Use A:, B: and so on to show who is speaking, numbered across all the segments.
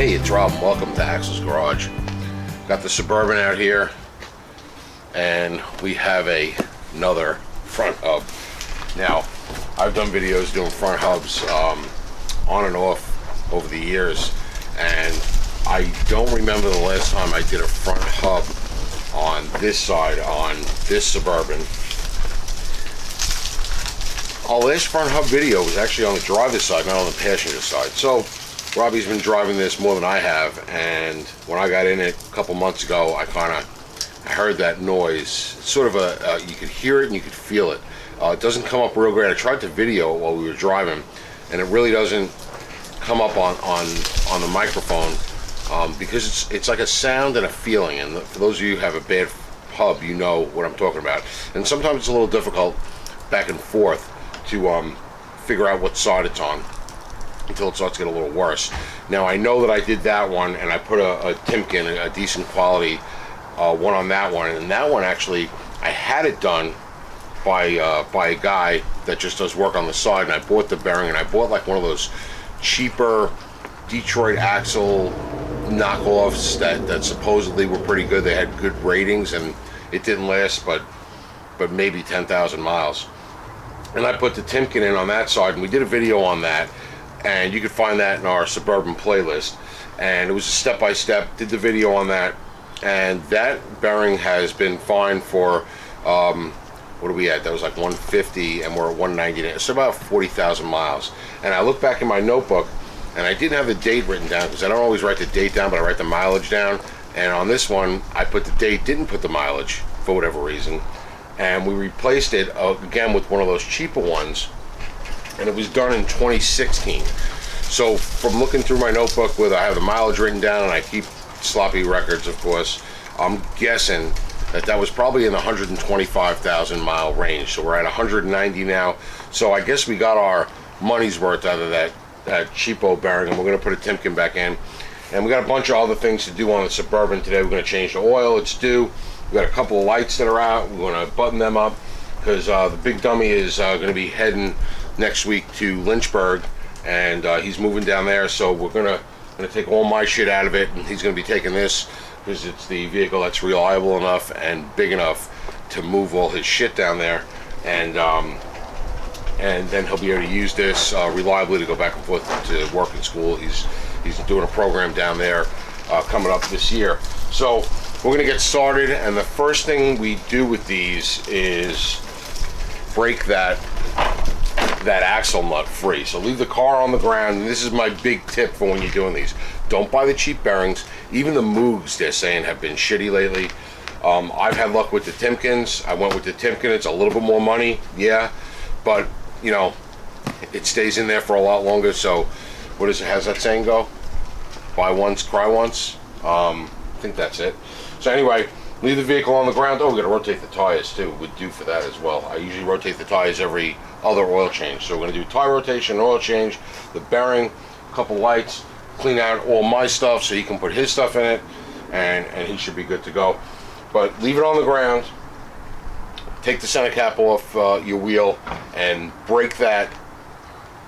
A: Hey, it's Rob. Welcome to Axel's Garage. Got the Suburban out here, and we have another front hub. Now, I've done videos doing front hubs on and off over the years, and I don't remember the last time I did a front hub on this side, on this Suburban. Our last front hub video was actually on the driver's side, not on the passenger side. So Robbie's been driving this more than I have, and when I got in it a couple months ago, I heard that noise. Sort of you could hear it and you could feel it. It doesn't come up real great. I tried to video while we were driving, and it really doesn't come up on the microphone because it's like a sound and a feeling. And for those of you who have a bad hub, you know what I'm talking about. And sometimes it's a little difficult back and forth to figure out what side it's on until it starts to get a little worse. Now, I know that I did that one, and I put a Timken, a decent quality one on that one, and that one actually, I had it done by a guy that just does work on the side, and I bought the bearing, and I bought like one of those cheaper Detroit axle knockoffs that supposedly were pretty good. They had good ratings, and it didn't last but maybe 10,000 miles. And I put the Timken in on that side, and we did a video on that, and you can find that in our Suburban playlist. And it was a step-by-step, did the video on that, and that bearing has been fine for what are we at? That was like 150, and we're at 190 now. It's about 40,000 miles. And I look back in my notebook, and I didn't have the date written down because I don't always write the date down, but I write the mileage down. And on this one, I put the date, didn't put the mileage for whatever reason, and we replaced it again with one of those cheaper ones, and it was done in 2016. So from looking through my notebook where I have the mileage written down, and I keep sloppy records, of course, I'm guessing that was probably in the 125,000 mile range. So we're at 190 now. So I guess we got our money's worth out of that cheapo bearing, and we're going to put a Timken back in. And we got a bunch of other things to do on the Suburban today. We're going to change the oil. It's due. We got a couple of lights that are out. We're going to button them up because the big dummy is going to be heading next week to Lynchburg, and he's moving down there. So we're gonna take all my shit out of it, and he's gonna be taking this because it's the vehicle that's reliable enough and big enough to move all his shit down there, and then he'll be able to use this reliably to go back and forth to work and school. He's doing a program down there coming up this year. So we're gonna get started, and the first thing we do with these is break that axle nut free. So leave the car on the ground, and this is my big tip for when you're doing these. Don't buy the cheap bearings. Even the Moogs, they're saying, have been shitty lately. I've had luck with the Timkens. I went with the Timken. It's a little bit more money, yeah, but you know, it stays in there for a lot longer. So what is it, how's that saying go? Buy once, cry once. I think that's it. So anyway, leave the vehicle on the ground. Oh, we're gonna rotate the tires too. We're due for that as well. I usually rotate the tires every other oil change. So we're gonna do tire rotation, oil change, the bearing, a couple lights, clean out all my stuff so he can put his stuff in it, and he should be good to go. But leave it on the ground, take the center cap off your wheel, and break that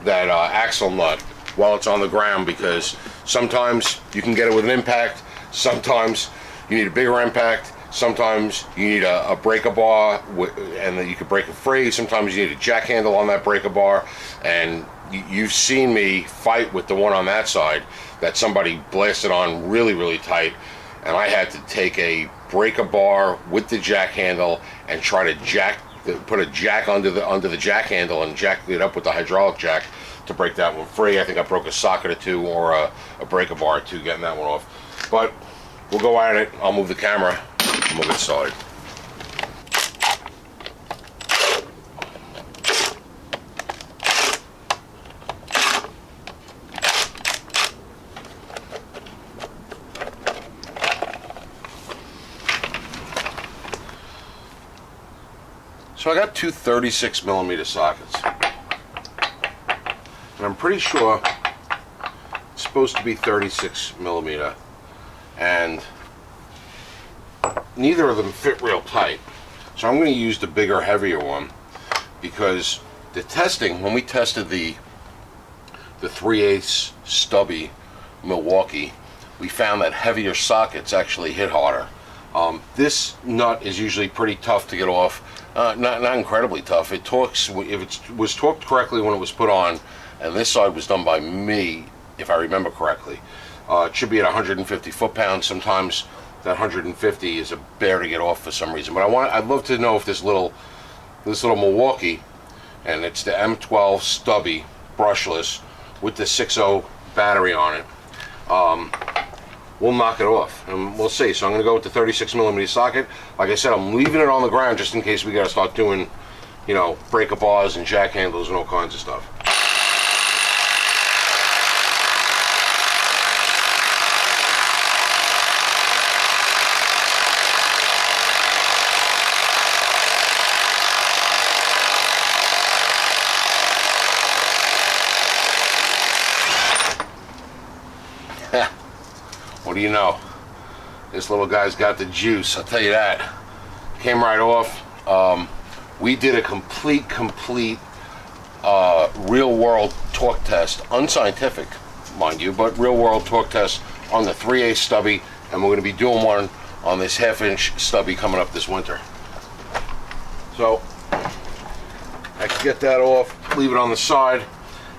A: axle nut while it's on the ground, because sometimes you can get it with an impact, sometimes you need a bigger impact, sometimes you need a breaker bar, and then you can break it free. Sometimes you need a jack handle on that breaker bar, and you've seen me fight with the one on that side that somebody blasted on really, really tight, and I had to take a breaker bar with the jack handle and try to put a jack under the jack handle and jack it up with the hydraulic jack to break that one free. I think I broke a socket or two, or a breaker bar or two getting that one off. But we'll go at it. I'll move the camera and we'll get started. So I got two 36 millimeter sockets, and I'm pretty sure it's supposed to be 36 millimeter, and neither of them fit real tight. So I'm going to use the bigger, heavier one, because the testing, when we tested the 3/8 stubby Milwaukee, we found that heavier sockets actually hit harder. This nut is usually pretty tough to get off. Not incredibly tough. It torques, if it was torqued correctly when it was put on, and this side was done by me, if I remember correctly. It should be at 150 foot-pounds. Sometimes that 150 is a bear to get off for some reason. But I'd love to know if this little Milwaukee, and it's the M12 stubby, brushless, with the 6.0 battery on it, we'll knock it off, and we'll see. So I'm going to go with the 36mm socket. Like I said, I'm leaving it on the ground just in case we got to start doing, you know, breaker bars and jack handles and all kinds of stuff. What do you know? This little guy's got the juice, I'll tell you that. Came right off. We did a complete real-world torque test, unscientific, mind you, but real-world torque test on the 3/8 stubby, and we're going to be doing one on this 1/2-inch stubby coming up this winter. So I can get that off, leave it on the side,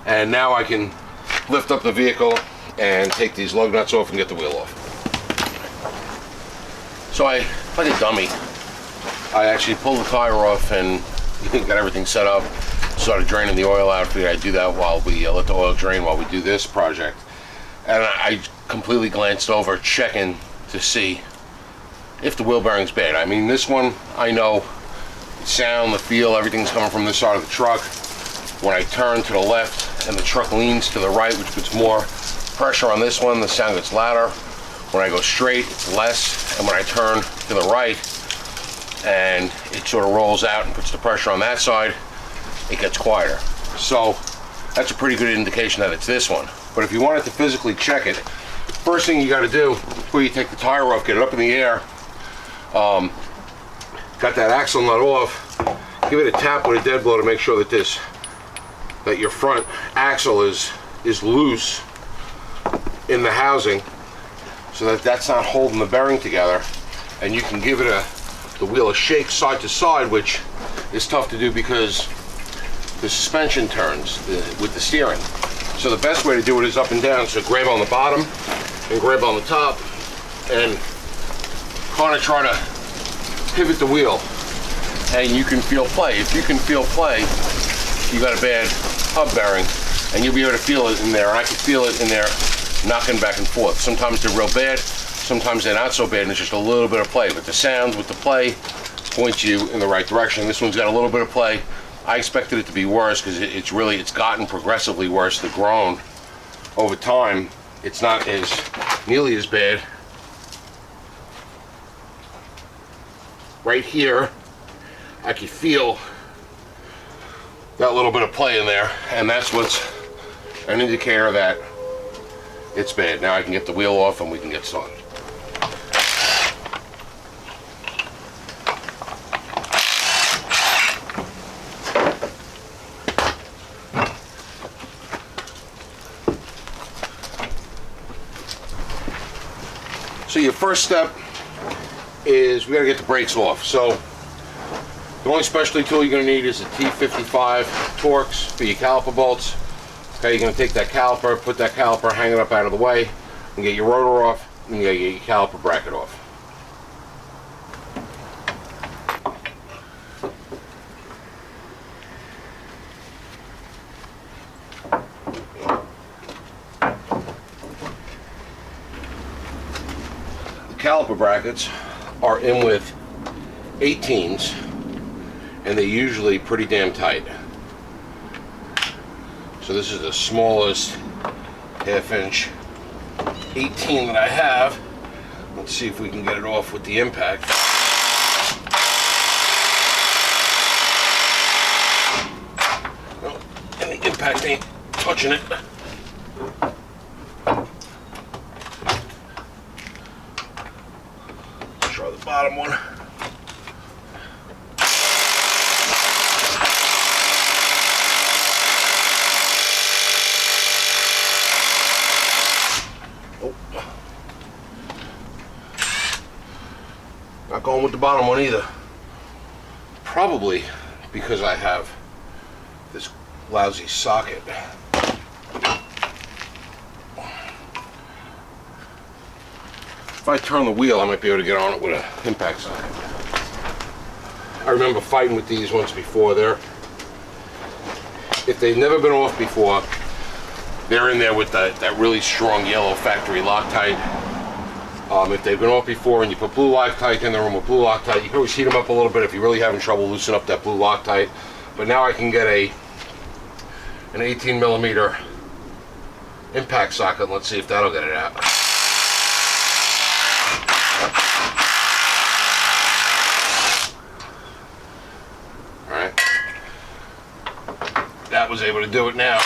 A: and now I can lift up the vehicle and take these lug nuts off and get the wheel off. So like a dummy, I actually pulled the tire off and got everything set up, started draining the oil out. Figured I'd do that while we let the oil drain while we do this project. And I completely glanced over, checking to see if the wheel bearing's bad. I mean, this one, I know, the sound, the feel, everything's coming from this side of the truck. When I turn to the left and the truck leans to the right, which puts more pressure on this one, the sound gets louder. When I go straight, it's less, and when I turn to the right and it sort of rolls out and puts the pressure on that side, it gets quieter. So that's a pretty good indication that it's this one. But if you wanted to physically check it, first thing you got to do before you take the tire off, get it up in the air, got that axle nut off, give it a tap with a dead blow to make sure that your front axle is loose in the housing, so that that's not holding the bearing together, and you can give it the wheel a shake side to side, which is tough to do because the suspension turns with the steering. So the best way to do it is up and down. So grab on the bottom and grab on the top and kind of try to pivot the wheel, and you can feel play. If you can feel play, you got a bad hub bearing, and you'll be able to feel it in there. And I can feel it in there knocking back and forth. Sometimes they're real bad, sometimes they're not so bad, and it's just a little bit of play. But the sound with the play points you in the right direction. This one's got a little bit of play. I expected it to be worse because it's gotten progressively worse. The grown over time, it's not nearly as bad. Right here, I can feel that little bit of play in there, and that's what's an indicator that it's bad. Now I can get the wheel off and we can get started. So your first step is we got to get the brakes off. So the only specialty tool you're going to need is a T55 Torx for your caliper bolts. Okay, you're going to take that caliper, put that caliper, hang it up out of the way, and get your rotor off, and get your caliper bracket off. The caliper brackets are in with 18s, and they're usually pretty damn tight. So this is the smallest 1/2-inch 18 that I have. Let's see if we can get it off with the impact. Oh, and the impact ain't touching it. Let's try the bottom one. Not going with the bottom one either. Probably because I have this lousy socket. If I turn the wheel, I might be able to get on it with an impact socket. I remember fighting with these once before. If they've never been off before, they're in there with that really strong yellow factory Loctite. If they've been off before and you put blue Loctite in the room with blue Loctite, you can always heat them up a little bit if you're really having trouble loosening up that blue Loctite. But now I can get an 18 millimeter impact socket. Let's see if that'll get it out. Alright. That was able to do it now.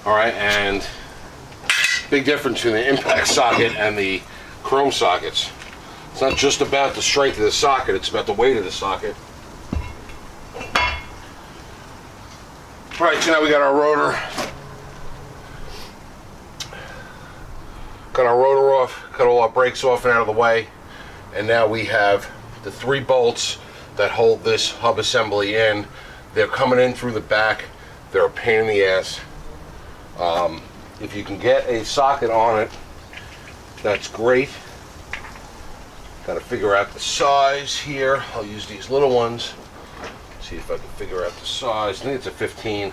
A: Alright, and big difference between the impact socket and the chrome sockets. It's not just about the strength of the socket, it's about the weight of the socket. Alright, so now we got our rotor. Got our rotor off, cut all our brakes off and out of the way. And now we have the 3 bolts that hold this hub assembly in. They're coming in through the back. They're a pain in the ass. If you can get a socket on it, that's great. Got to figure out the size here. I'll use these little ones. See if I can figure out the size. I think it's a 15.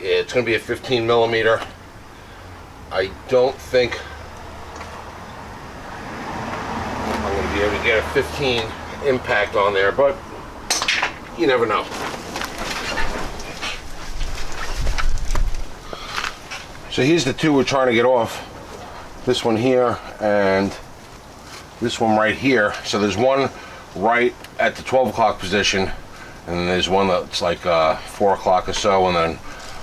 A: Yeah, it's going to be a 15 millimeter. I don't think I'm going to be able to get a 15 impact on there, but you never know. So here's the 2 we're trying to get off. This one here and this one right here. So there's one right at the 12 o'clock position, and then there's one that's like 4 o'clock or so, and then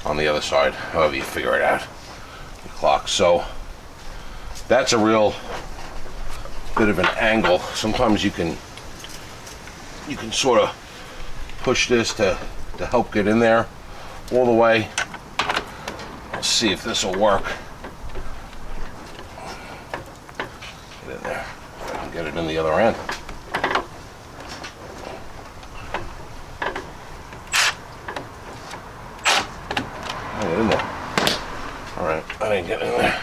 A: on the other side, however you figure it out, the clock. So that's a real bit of an angle. Sometimes you can sort of push this to help get in there all the way. Let's see if this will work. Get in there. If I can get it in the other end. Get in there. Alright, I didn't get in there.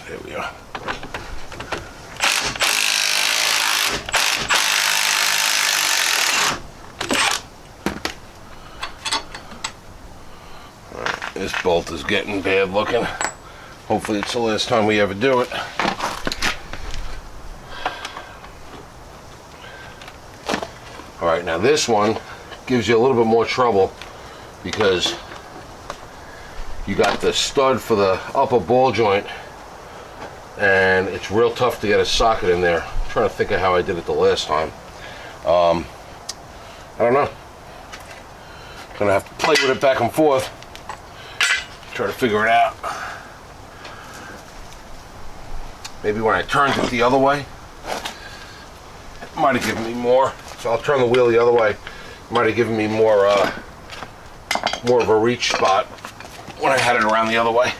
A: There we are. This bolt is getting bad looking. Hopefully it's the last time we ever do it. Alright, now this one gives you a little bit more trouble because you got the stud for the upper ball joint and it's real tough to get a socket in there. I'm trying to think of how I did it the last time. I don't know. Gonna have to play with it back and forth. Try to figure it out. Maybe when I turned it the other way, it might have given me more. So I'll turn the wheel the other way. It might have given me more of a reach spot when I had it around the other way.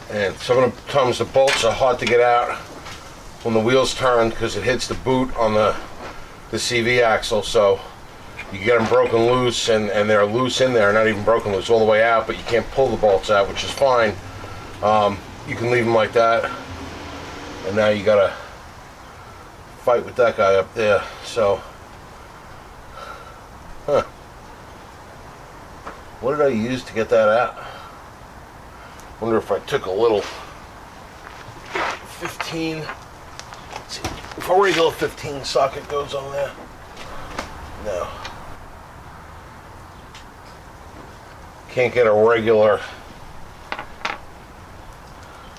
A: And sometimes the bolts are hard to get out when the wheels turn because it hits the boot on the CV axle. So you get them broken loose, and they're loose in there, not even broken loose all the way out, but you can't pull the bolts out, which is fine. You can leave them like that, and now you gotta fight with that guy up there. So, what did I use to get that out? Wonder if I took a little 15 Let's see if a regular 15 socket goes on there. No. Can't get a regular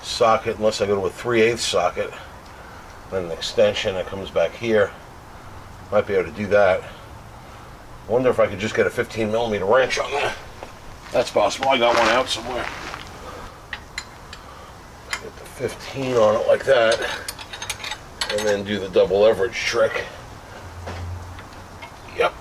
A: socket unless I go to a 3/8 socket. Then an extension that comes back here. Might be able to do that. Wonder if I could just get a 15mm wrench on there. That's possible. I got one out somewhere. Get the 15 on it like that, and then do the double leverage trick. Yep.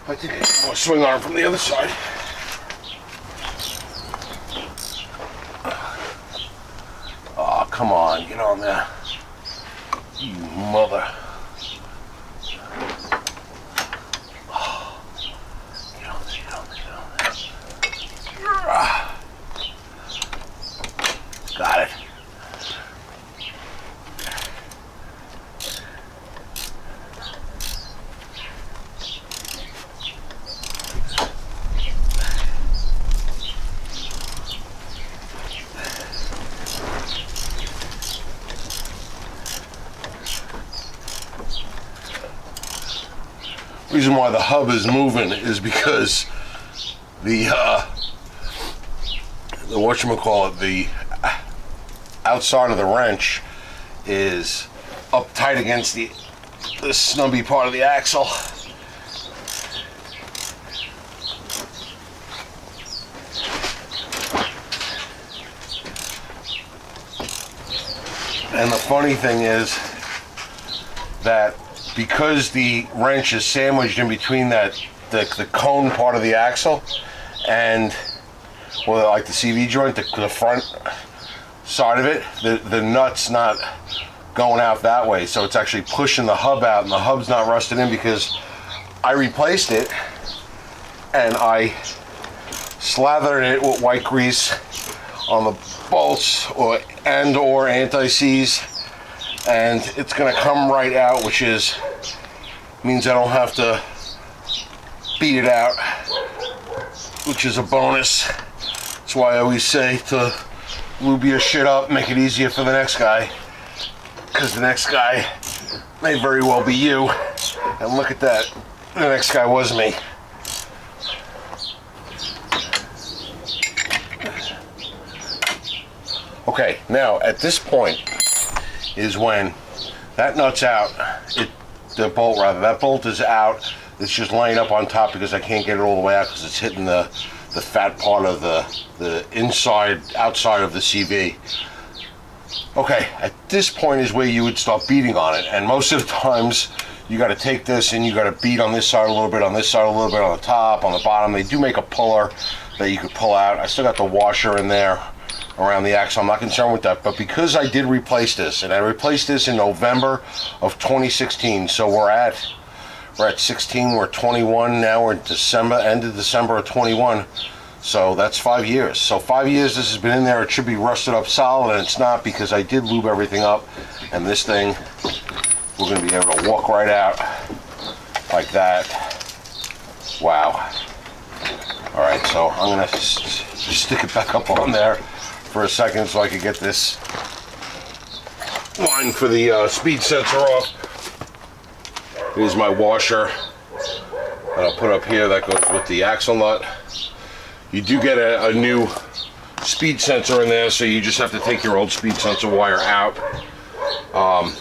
A: I think I can more swing arm from the other side. Oh, come on, get on there. You mother. Oh, get on there, get on there, get on there. Got it. Reason why the hub is moving is because the whatchamacallit, the outside of the wrench is up tight against the snubby part of the axle. And the funny thing is that because the wrench is sandwiched in between the cone part of the axle and, well, like the CV joint, the front side of it, the nut's not going out that way, so it's actually pushing the hub out, and the hub's not rusted in because I replaced it and I slathered it with white grease on the bolts or anti-seize, and it's going to come right out, which means I don't have to beat it out, which is a bonus. That's why I always say to lube your shit up, make it easier for the next guy, because the next guy may very well be you. And look at that, the next guy was me. Okay, now at this point is when that nut's out, that bolt is out. It's just laying up on top because I can't get it all the way out because it's hitting the fat part of the outside of the CV. Okay, at this point is where you would start beating on it, and most of the times you got to take this and you got to beat on this side a little bit, on this side a little bit, on the top, on the bottom. They do make a puller that you could pull out. I still got the washer in there around the axle. I'm not concerned with that, but because I did replace this, and I replaced this in November of 2016, so we're at 16, we're 21 now, we're in December, end of December of 21, so that's 5 years. So 5 years this has been in there. It should be rusted up solid, and it's not, because I did lube everything up, and this thing, we're going to be able to walk right out like that. Wow. Alright, so I'm going to just stick it back up on there for a second so I could get this line for the speed sensor off. Here's my washer that I'll put up here that goes with the axle nut. You do get a new speed sensor in there, so you just have to take your old speed sensor wire out. And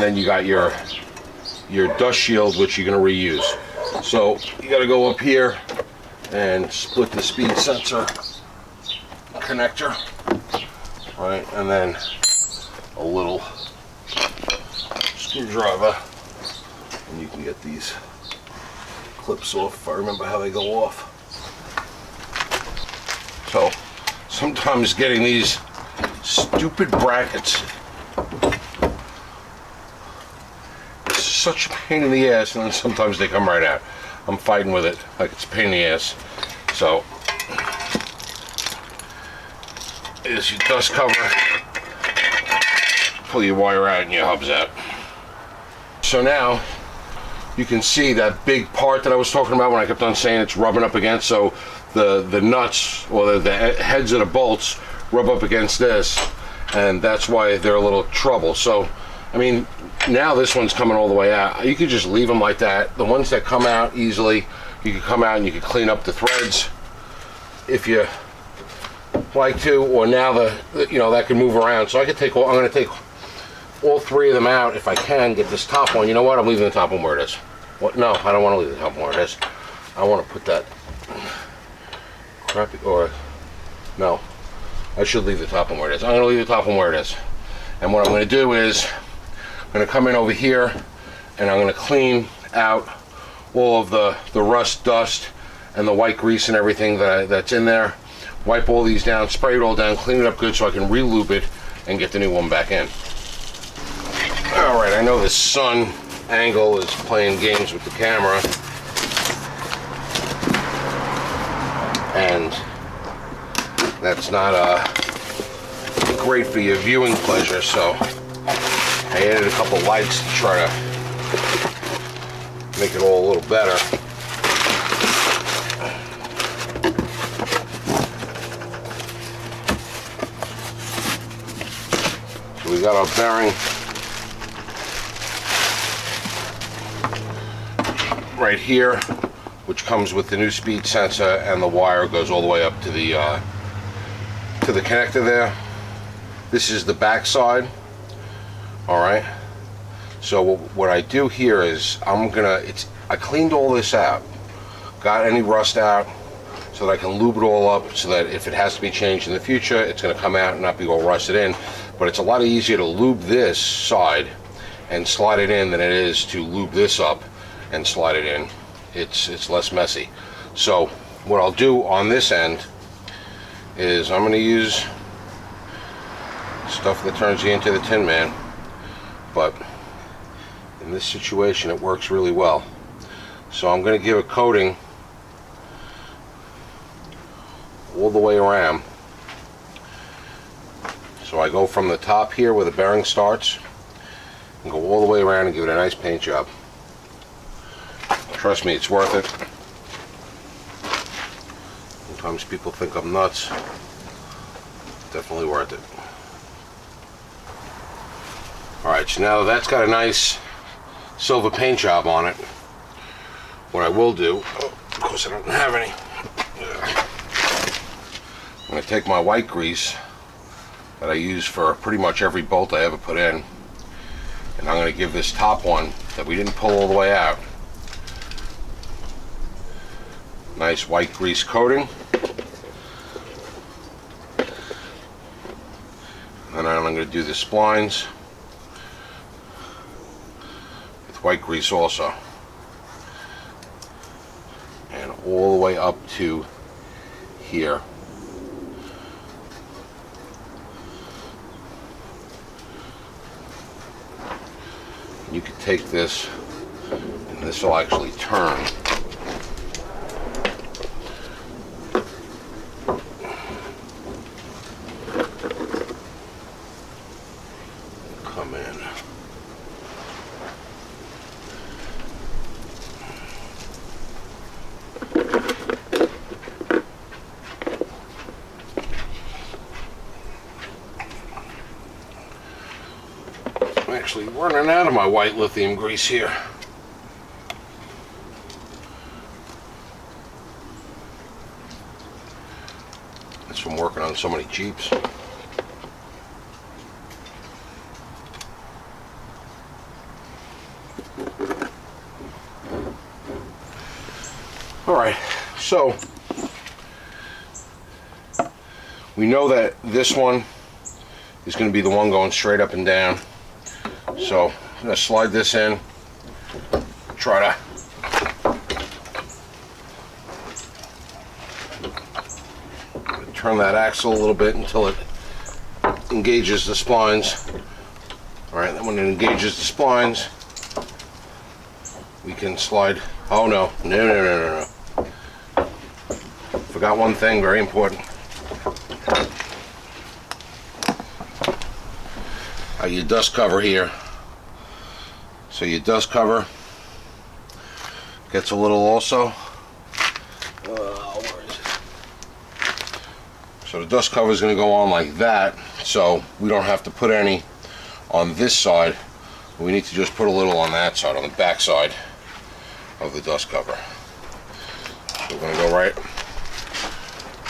A: then you got your dust shield, which you're going to reuse. So you got to go up here and split the speed sensor connector, right, and then a little screwdriver, and you can get these clips off if I remember how they go off. So sometimes getting these stupid brackets is such a pain in the ass, and then sometimes they come right out. I'm fighting with it like it's a pain in the ass. So is your dust cover. Pull your wire out and your hubs out. So now you can see that big part that I was talking about when I kept on saying it's rubbing up against. So the nuts or the heads of the bolts rub up against this, and that's why they're a little trouble. So I mean, now this one's coming all the way out. You could just leave them like that. The ones that come out easily, you could come out and you could clean up the threads if you like to, or now that can move around. So I could take I'm going to take all three of them out if I can. Get this top one. You know what? I'm leaving the top one where it is. What? No, I don't want to leave the top one where it is. I want to put that crappy, or no, I should leave the top one where it is. I'm going to leave the top one where it is. And what I'm going to do is I'm going to come in over here and I'm going to clean out all of the rust, dust, and the white grease and everything that's in there. Wipe all these down, spray it all down, clean it up good so I can re-lube it and get the new one back in. Alright, I know the sun angle is playing games with the camera, and that's not great for your viewing pleasure, so I added a couple lights to try to make it all a little better. So we got our bearing right here, which comes with the new speed sensor, and the wire goes all the way up to the connector there. This is the back side. Alright, so what I do here is I cleaned all this out, got any rust out so that I can lube it all up, so that if it has to be changed in the future, it's going to come out and not be all rusted in. But it's a lot easier to lube this side and slide it in than it is to lube this up and slide it in. It's less messy. So what I'll do on this end is I'm going to use stuff that turns you into the Tin Man, but in this situation it works really well. So I'm going to give a coating all the way around. So I go from the top here where the bearing starts and go all the way around and give it a nice paint job. Trust me, it's worth it. Sometimes people think I'm nuts. Definitely worth it. Alright, so now that's got a nice silver paint job on it. What I will do, of course I don't have any, I'm going to take my white grease that I use for pretty much every bolt I ever put in, and I'm going to give this top one that we didn't pull all the way out nice white grease coating, and then I'm going to do the splines with white grease also, and all the way up to here. You could take this and this will actually turn. Come in. I'm actually running out of my white lithium grease here. That's from working on so many Jeeps. Alright, so we know that this one is going to be the one going straight up and down. So I'm going to slide this in, try to turn that axle a little bit until it engages the splines. Alright, then when it engages the splines, we can slide. Oh no, no. Forgot one thing, very important. your dust cover here. So your dust cover gets a little also. Where is it? So the dust cover is going to go on like that, so we don't have to put any on this side. We need to just put a little on that side, on the back side of the dust cover. So we're going to go right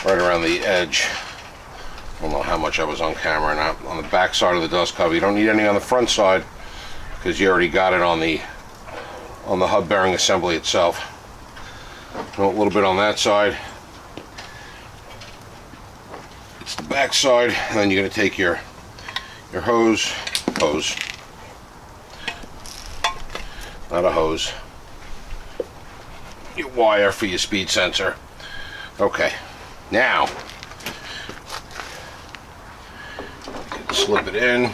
A: around the edge. I don't know how much I was on camera. Now on the back side of the dust cover. You don't need any on the front side because you already got it on the hub bearing assembly itself. A little bit on that side. It's the back side, and then you're going to take your hose, not a hose, your wire for your speed sensor. Okay, now you can slip it in.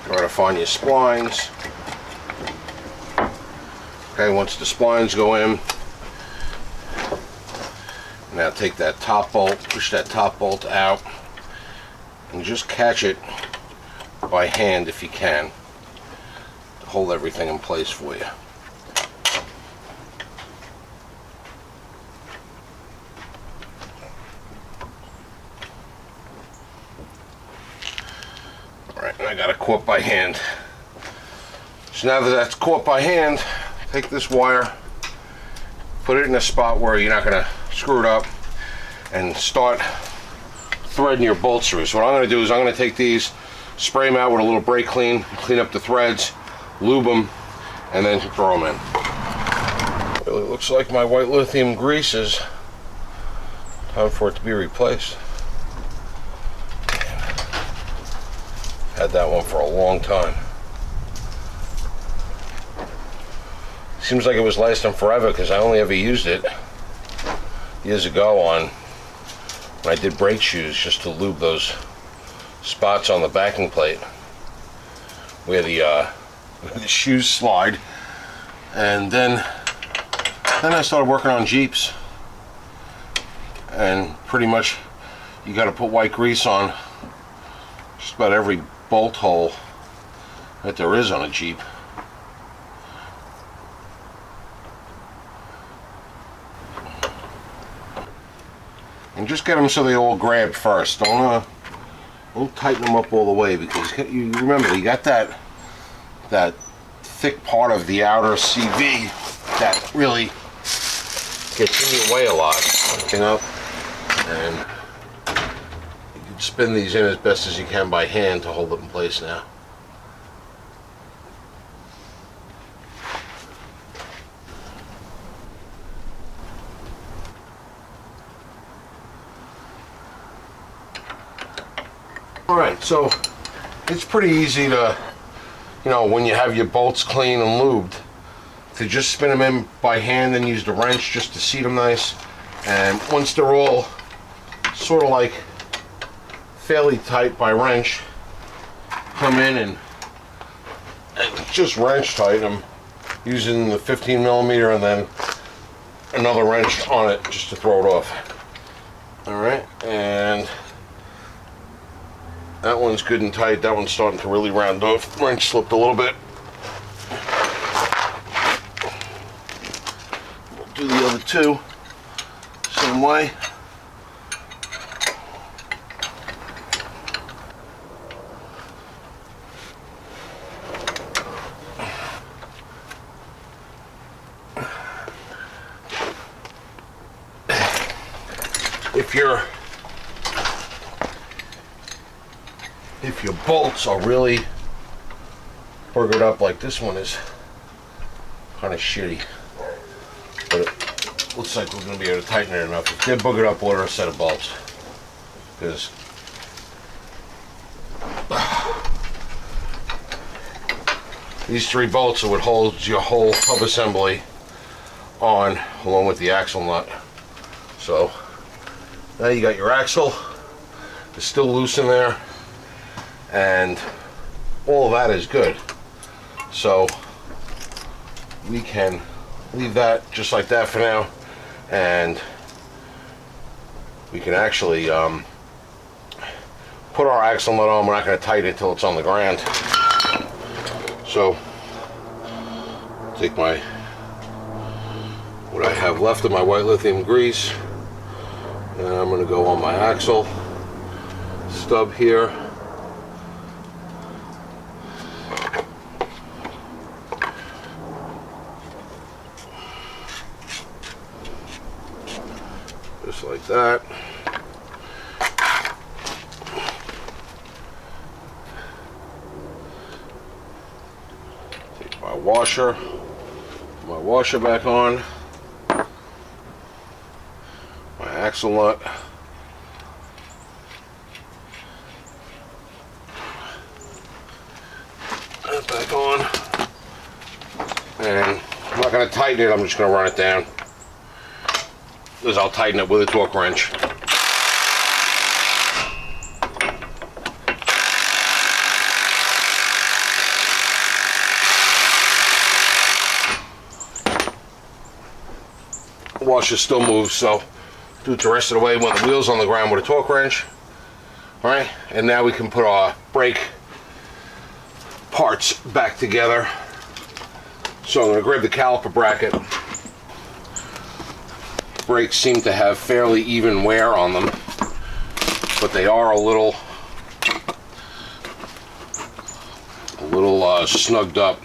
A: Try to find your splines. Okay, once the splines go in, now take that top bolt, push that top bolt out, and just catch it by hand if you can to hold everything in place for you. Alright, and I got it caught by hand. So now that that's caught by hand, take this wire, put it in a spot where you're not going to screw it up, and start threading your bolts through. So what I'm going to do is I'm going to take these, spray them out with a little brake clean up the threads, lube them, and then throw them in. Really looks like my white lithium grease is time for it to be replaced. Had that one for a long time. Seems like it was lasting forever because I only ever used it years ago on when I did brake shoes, just to lube those spots on the backing plate where the shoes slide. And then I started working on Jeeps, and pretty much you got to put white grease on just about every bolt hole that there is on a Jeep. And just get them so they all grab first. Don't tighten them up all the way, because you remember you got that thick part of the outer CV that really gets in your way a lot, you know. And you can spin these in as best as you can by hand to hold it in place now. Alright, so it's pretty easy to, you know, when you have your bolts clean and lubed, to just spin them in by hand and use the wrench just to seat them nice. And once they're all sort of like fairly tight by wrench, come in and just wrench tighten them using the 15 millimeter and then another wrench on it just to throw it off. Alright, and that one's good and tight. That one's starting to really round off. Wrench slipped a little bit. We'll do the other two same way. If your bolts are really burgered up like this one is, kind of shitty, but it looks like we're going to be able to tighten it enough. If they're boogered up, order a set of bolts, because these 3 bolts are what holds your whole hub assembly on, along with the axle nut. So now you got your axle. It's still loose in there, and all of that is good. So we can leave that just like that for now, and we can actually put our axle nut on, we're not going to tighten it until it's on the ground. So, take what I have left of my white lithium grease, and I'm going to go on my axle stub here. Just like that. Take my washer, put my washer back on, my axle nut, that back on, and I'm not going to tighten it, I'm just going to run it down. Because I'll tighten it with a torque wrench. The washer still moves, so do it the rest of the way when the wheel's on the ground with a torque wrench. Alright, and now we can put our brake parts back together. So I'm going to grab the caliper bracket. Brakes seem to have fairly even wear on them, but they are a little snugged up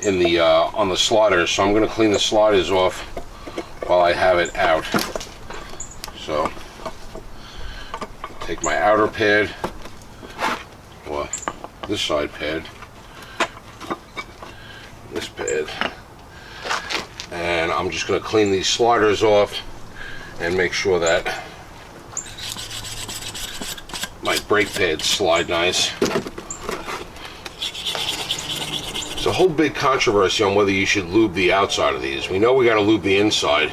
A: in the on the sliders. So I'm going to clean the sliders off while I have it out. So take my outer pad, well, this side pad, this pad. And I'm just going to clean these sliders off and make sure that my brake pads slide nice. There's a whole big controversy on whether you should lube the outside of these. We know we got to lube the inside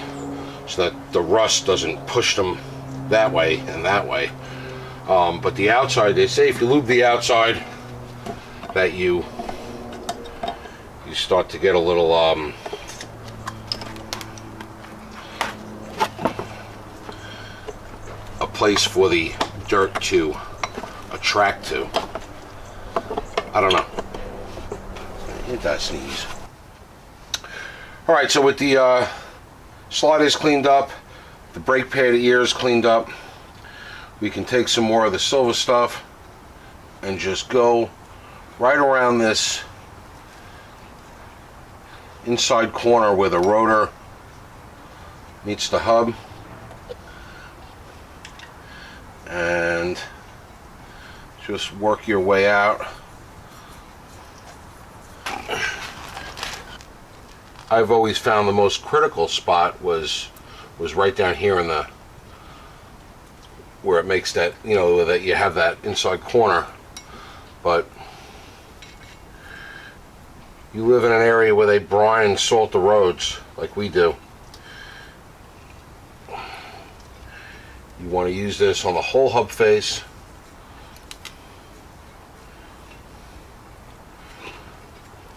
A: so that the rust doesn't push them that way and that way. But the outside, they say if you lube the outside, that you start to get a little place for the dirt to attract to. I don't know. It does sneeze. Alright, so with the sliders cleaned up, the brake pad ears cleaned up, we can take some more of the silver stuff and just go right around this inside corner where the rotor meets the hub, and just work your way out. I've always found the most critical spot was right down here in the where it makes that, you know, that you have that inside corner. But you live in an area where they brine and salt the roads like we do, you want to use this on the whole hub face.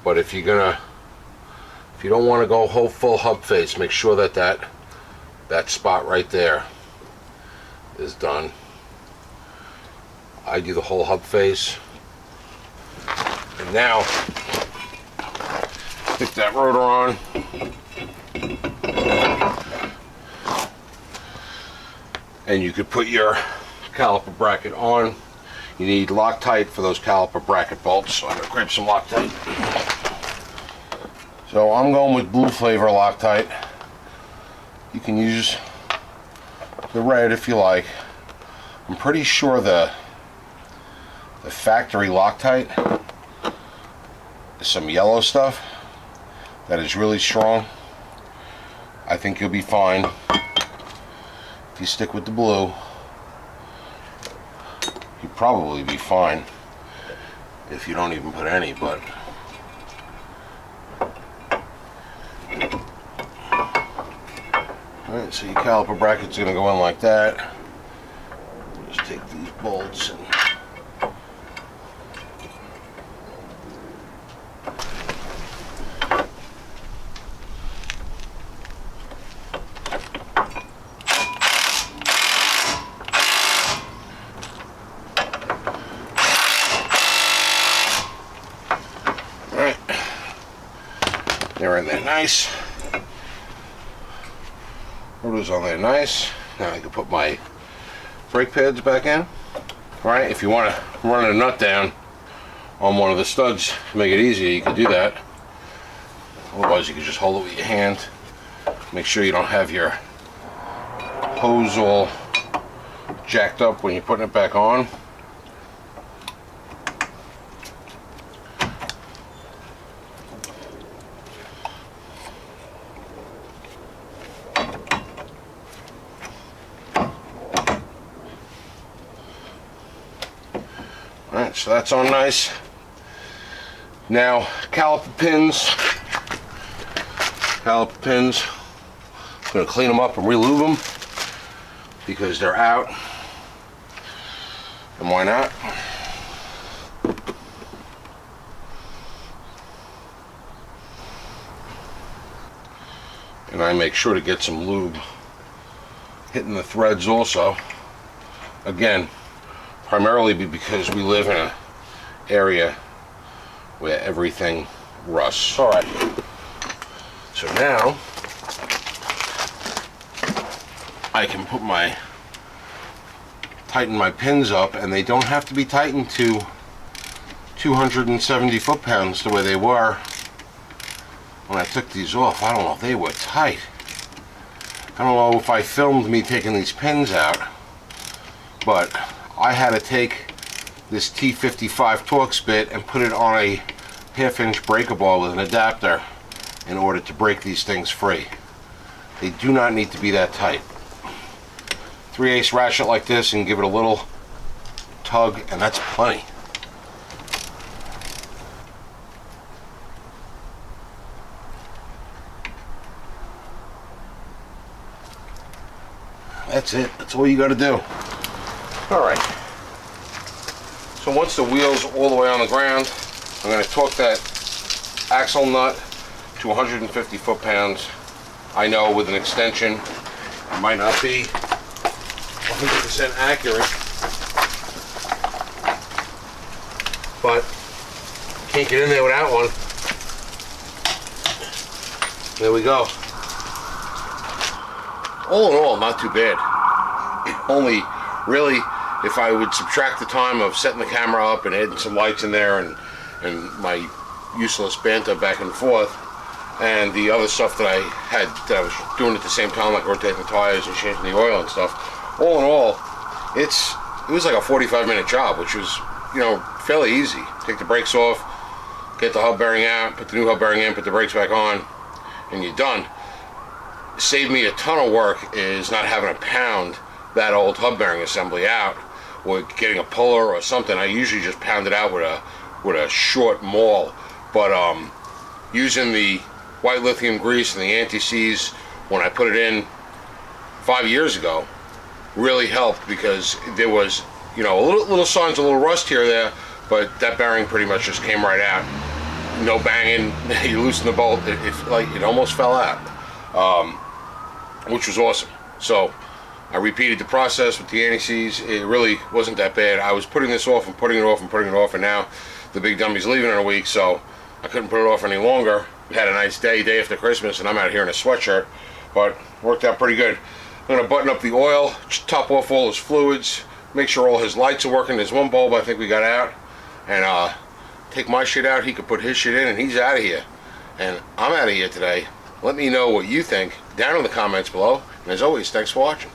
A: But if you don't want to go whole full hub face, make sure that that spot right there is done. I do the whole hub face. And now stick that rotor on. And you could put your caliper bracket on. You need Loctite for those caliper bracket bolts, so I'm going to grab some Loctite. So I'm going with blue flavor Loctite. You can use the red if you like. I'm pretty sure the factory Loctite is some yellow stuff that is really strong. I think you'll be fine if you stick with the blue. You'll probably be fine if you don't even put any, but alright, so your caliper bracket's gonna go in like that. Just take these bolts and They're in there nice. Rotors on there nice. Now I can put my brake pads back in. Alright, if you want to run a nut down on one of the studs to make it easier, you can do that. Otherwise you can just hold it with your hand. Make sure you don't have your hose all jacked up when you're putting it back on. Alright, so that's on nice. Now, caliper pins. I'm going to clean them up and re-lube them because they're out. And why not? And I make sure to get some lube hitting the threads also. Again, primarily because we live in an area where everything rusts. Alright, so now I can tighten my pins up, and they don't have to be tightened to 270 foot-pounds the way they were when I took these off. I don't know if they were tight. I don't know if I filmed me taking these pins out, but I had to take this T55 Torx bit and put it on a half-inch breaker bar with an adapter in order to break these things free. They do not need to be that tight. 3/8 ratchet like this and give it a little tug, and that's plenty. That's it. That's all you got to do. Alright, so once the wheel's all the way on the ground, I'm going to torque that axle nut to 150 foot-pounds. I know with an extension it might not be 100% accurate, but can't get in there without one. There we go. All in all, not too bad. It only really, if I would subtract the time of setting the camera up and adding some lights in there and my useless banter back and forth, and the other stuff that I was doing at the same time, like rotating the tires and changing the oil and stuff, all in all, it was like a 45-minute job, which was, fairly easy. Take the brakes off, get the hub bearing out, put the new hub bearing in, put the brakes back on, and you're done. Saved me a ton of work is not having to pound that old hub bearing assembly out, or getting a puller or something. I usually just pound it out with a short maul, but using the white lithium grease and the anti-seize when I put it in 5 years ago really helped, because there was little signs of a little rust here or there, but that bearing pretty much just came right out. No banging. You loosen the bolt, it almost fell out, which was awesome. So I repeated the process with the anti-seize. It really wasn't that bad. I was putting this off and putting it off and putting it off, and now the big dummy's leaving in a week, so I couldn't put it off any longer. We had a nice day after Christmas, and I'm out here in a sweatshirt, but worked out pretty good. I'm going to button up the oil, top off all his fluids, make sure all his lights are working. There's one bulb I think we got out, and take my shit out, he could put his shit in, and he's out of here. And I'm out of here today. Let me know what you think down in the comments below, and as always, thanks for watching.